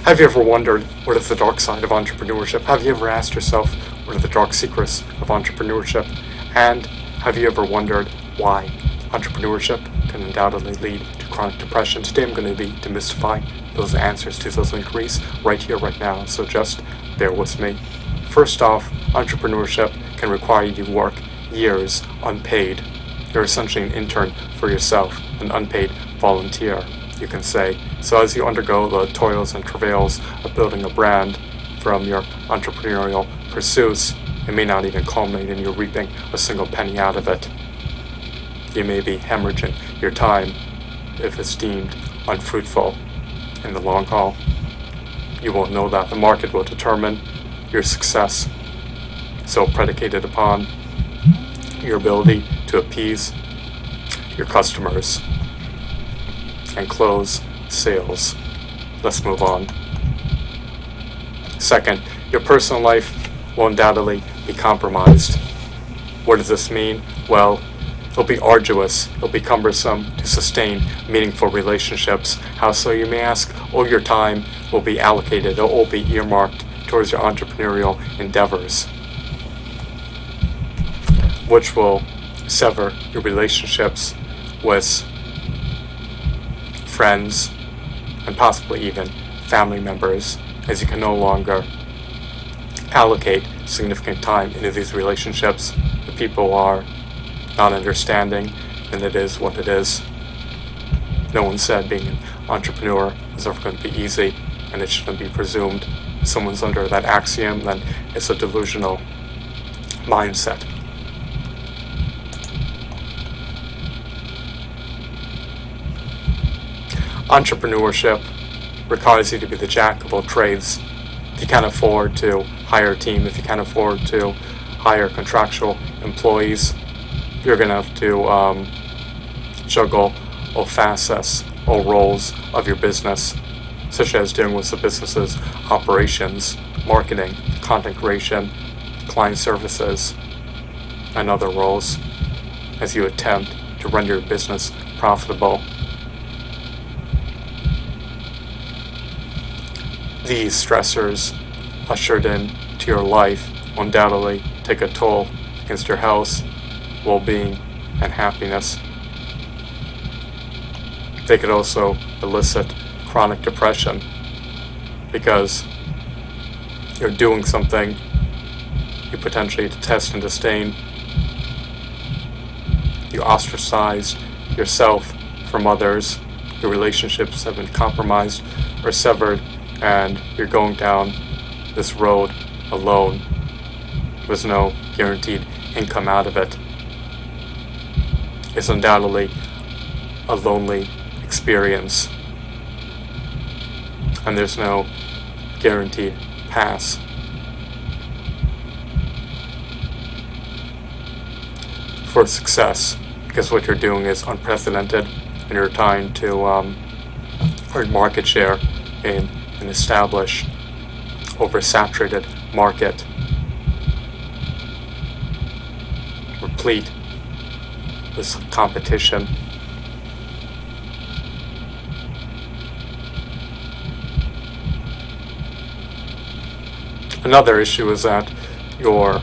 Have you ever wondered what is the dark side of entrepreneurship? Have you ever asked yourself what are the dark secrets of entrepreneurship? And have you ever wondered why entrepreneurship can undoubtedly lead to chronic depression? Today I'm going to be demystifying those answers to those inquiries right here, right now. So just bear with me. First off, entrepreneurship can require you to work years unpaid. You're essentially an intern for yourself, an unpaid volunteer, you can say. So as you undergo the toils and travails of building a brand from your entrepreneurial pursuits, it may not even culminate in you reaping a single penny out of it. You may be hemorrhaging your time if it's deemed unfruitful in the long haul. You won't know that. The market will determine your success, so predicated upon your ability to appease your customers and close sales. Let's move on. Second, your personal life will undoubtedly be compromised. What does this mean? Well, it'll be arduous, it'll be cumbersome to sustain meaningful relationships. How so, you may ask? All your time will be allocated, it will be earmarked towards your entrepreneurial endeavors, which will sever your relationships with friends and possibly even family members, as you can no longer allocate significant time into these relationships. The people are not understanding, and it is what it is. No one said being an entrepreneur is ever going to be easy, and it shouldn't be presumed. If someone's under that axiom, then it's a delusional mindset. Entrepreneurship requires you to be the jack of all trades. If you can't afford to hire a team, if you can't afford to hire contractual employees, you're going to have to juggle all facets, all roles of your business, such as dealing with the business's operations, marketing, content creation, client services, and other roles as you attempt to render your business profitable. These stressors ushered in to your life will undoubtedly take a toll against your health, well-being, and happiness. They could also elicit chronic depression because you're doing something you potentially detest and disdain. You ostracized yourself from others. Your relationships have been compromised or severed, and you're going down this road alone. There's no guaranteed income out of it. It's undoubtedly a lonely experience, and there's no guaranteed pass. For success, because what you're doing is unprecedented, and you're trying to earn market share in an established, oversaturated market, replete with competition. Another issue is that your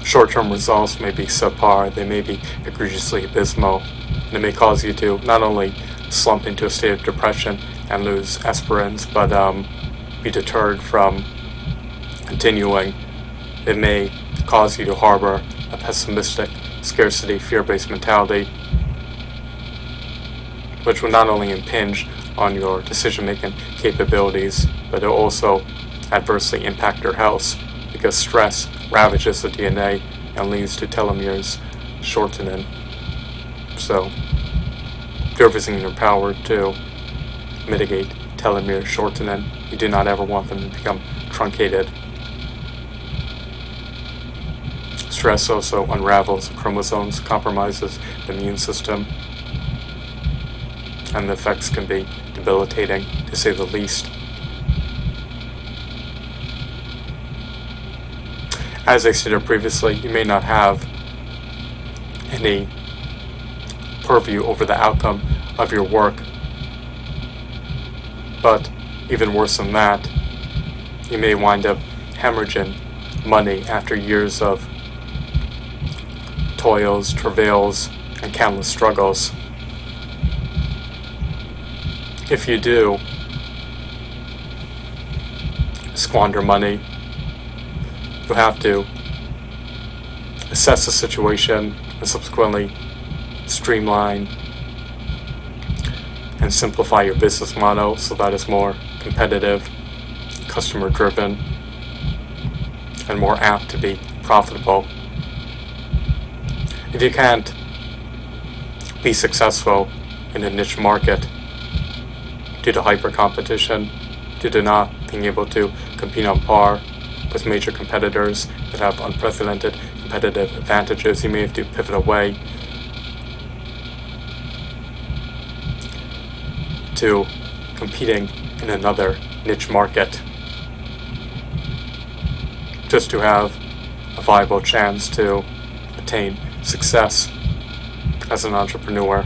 short-term results may be subpar, they may be egregiously abysmal, and it may cause you to not only slump into a state of depression and lose esperance, but be deterred from continuing. It may cause you to harbor a pessimistic, scarcity, fear-based mentality, which will not only impinge on your decision-making capabilities, but it will also adversely impact your health, because stress ravages the DNA and leads to telomeres shortening. So, do everything in your power to mitigate telomere shortening. You do not ever want them to become truncated. Stress also unravels the chromosomes, compromises the immune system, and the effects can be debilitating, to say the least. As I stated previously, you may not have any purview over the outcome of your work, but even worse than that, you may wind up hemorrhaging money after years of toils, travails, and countless struggles. If you do squander money, you have to assess the situation and subsequently streamline and simplify your business model so that it's more competitive, customer driven, and more apt to be profitable. If you can't be successful in a niche market due to hyper competition, due to not being able to compete on par with major competitors that have unprecedented competitive advantages, you may have to pivot away to competing in another niche market just to have a viable chance to attain success as an entrepreneur.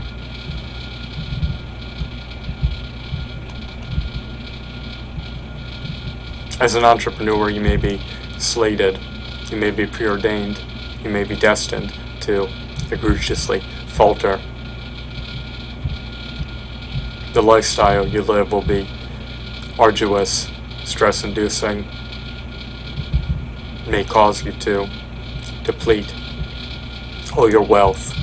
As an entrepreneur, you may be slated, you may be preordained, you may be destined to egregiously falter. The lifestyle you live will be arduous, stress-inducing, may cause you to deplete all your wealth.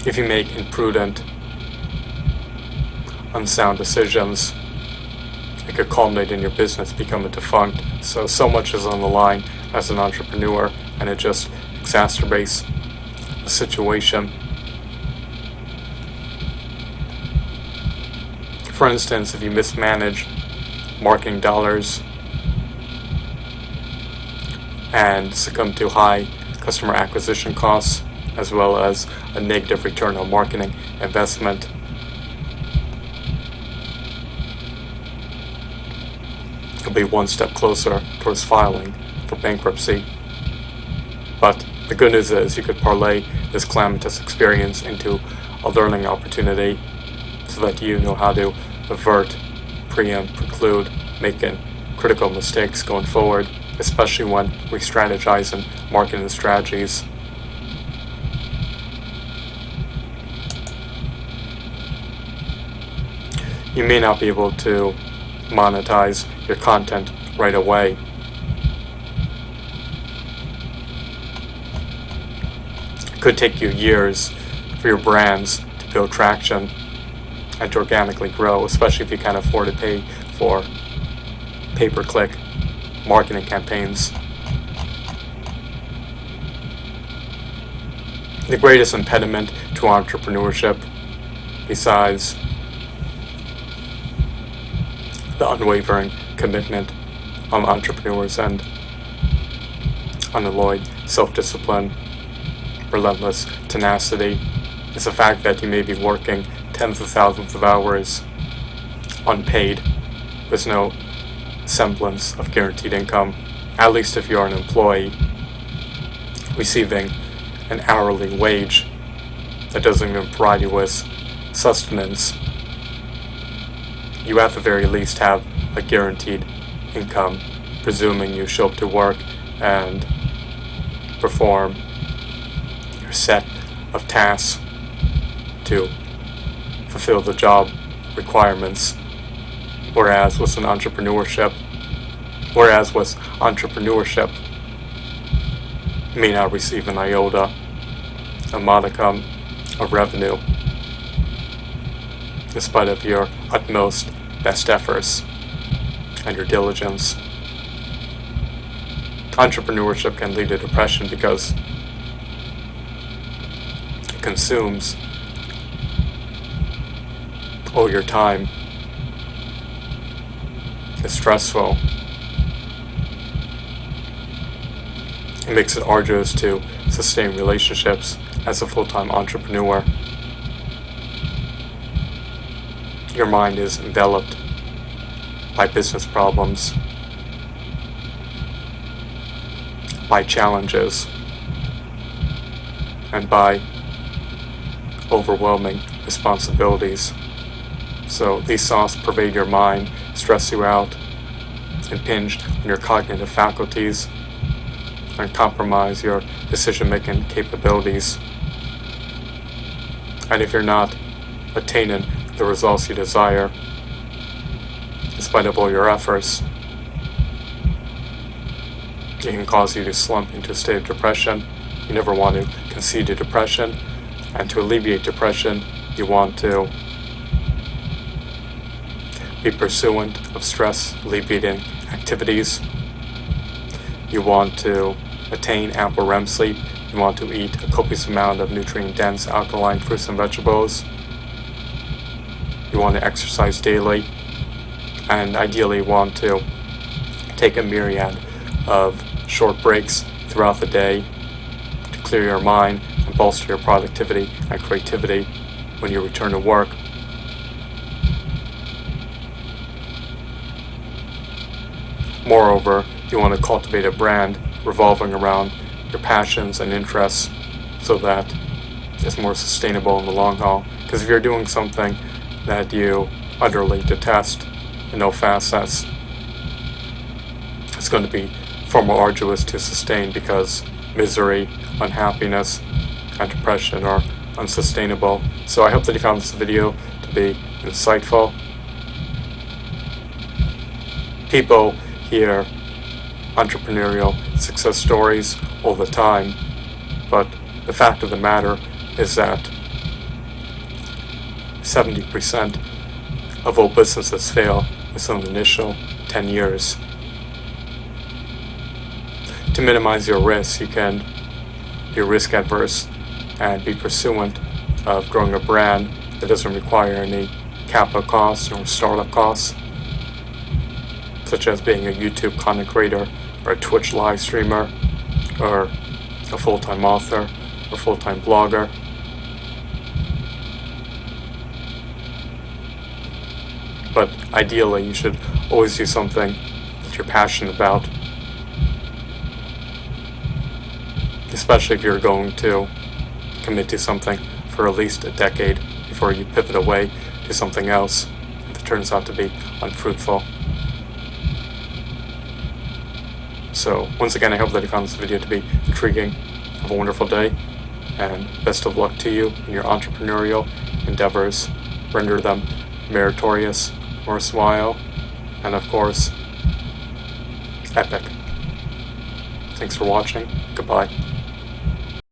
If you make imprudent, unsound decisions, it could culminate in your business becoming defunct. So much is on the line as an entrepreneur, and it just exacerbates the situation. For instance, if you mismanage marketing dollars and succumb to high customer acquisition costs, as well as a negative return on marketing investment, you'll be one step closer towards filing for bankruptcy. But the good news is you could parlay this calamitous experience into a learning opportunity so that you know how to avert, preempt, preclude making critical mistakes going forward, especially when re-strategizing marketing strategies. You may not be able to monetize your content right away. It could take you years for your brands to build traction and to organically grow, especially if you can't afford to pay for pay-per-click marketing campaigns. The greatest impediment to entrepreneurship, besides the unwavering commitment on the entrepreneur's end, unalloyed self-discipline, relentless tenacity, is the fact that you may be working tens of thousands of hours unpaid with no semblance of guaranteed income, at least if you're an employee receiving an hourly wage that doesn't even provide you with sustenance. You at the very least have a guaranteed income, presuming you show up to work and perform your set of tasks to fulfill the job requirements. Whereas with entrepreneurship, you may not receive an iota, a modicum of revenue, despite of your utmost best efforts and your diligence. Entrepreneurship can lead to depression because it consumes all your time. It's stressful. It makes it arduous to sustain relationships as a full-time entrepreneur. Your mind is enveloped by business problems, by challenges, and by overwhelming responsibilities. So these thoughts pervade your mind, stress you out, impinge on your cognitive faculties, and compromise your decision-making capabilities. And if you're not attaining the results you desire, in spite of all your efforts, it can cause you to slump into a state of depression. You never want to concede to depression, and to alleviate depression, you want to be pursuant of stress-alleviating activities. You want to attain ample REM sleep. You want to eat a copious amount of nutrient-dense alkaline fruits and vegetables. You want to exercise daily, and ideally want to take a myriad of short breaks throughout the day to clear your mind and bolster your productivity and creativity when you return to work. Moreover, you want to cultivate a brand revolving around your passions and interests so that it's more sustainable in the long haul. Because if you're doing something that you utterly detest in no facets, it's going to be far more arduous to sustain, because misery, unhappiness, and depression are unsustainable. So I hope that you found this video to be insightful. People hear entrepreneurial success stories all the time, but the fact of the matter is that 70% of all businesses fail within the initial 10 years. To minimize your risks, you can be risk adverse and be pursuant of growing a brand that doesn't require any capital costs or startup costs, such as being a YouTube content creator or a Twitch live streamer or a full-time author or full-time blogger. But ideally, you should always do something that you're passionate about, especially if you're going to commit to something for at least a decade before you pivot away to something else if it turns out to be unfruitful. So once again, I hope that you found this video to be intriguing. Have a wonderful day, and best of luck to you in your entrepreneurial endeavors. Render them meritorious, worthwhile, and of course, epic. Thanks for watching. Goodbye.